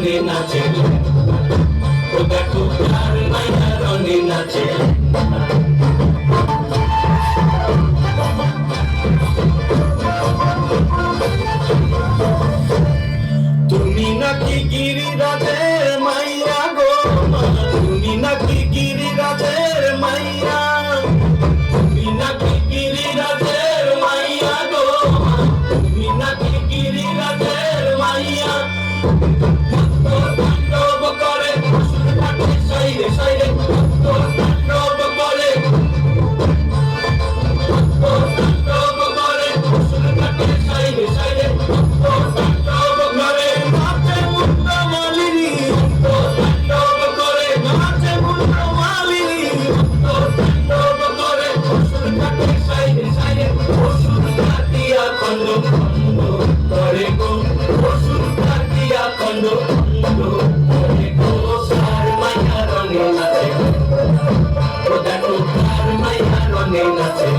রনে নাচে ও দেখো তার মায়া রনে নাচে তুমি নাকি গিরিরাজের মাইয়া গো তুমি নাকি গিরিরাজের মাইয়া তুমি নাকি গিরিরাজের মাইয়া গো তুমি নাকি গিরিরাজের মাইয়া তাণ্ডব করে অসুর ঘাটে সাইরে সাইরে তাণ্ডব করে তাণ্ডব করে অসুর ঘাটে সাইরে সাইরে তাণ্ডব করে নাচে মুন্ড মালিনী তাণ্ডব করে নাচে মুন্ড মালিনী তাণ্ডব করে অসুর ঘাটে সাইরে সাইরে অসুর ঘাটিয়া খন্ড খন্ড করে গো অসুর ঘাটিয়া খন্ড খন্ড করে গো সার মায়া রনে নাচে ও দেখো তার মায়া রনে নাচে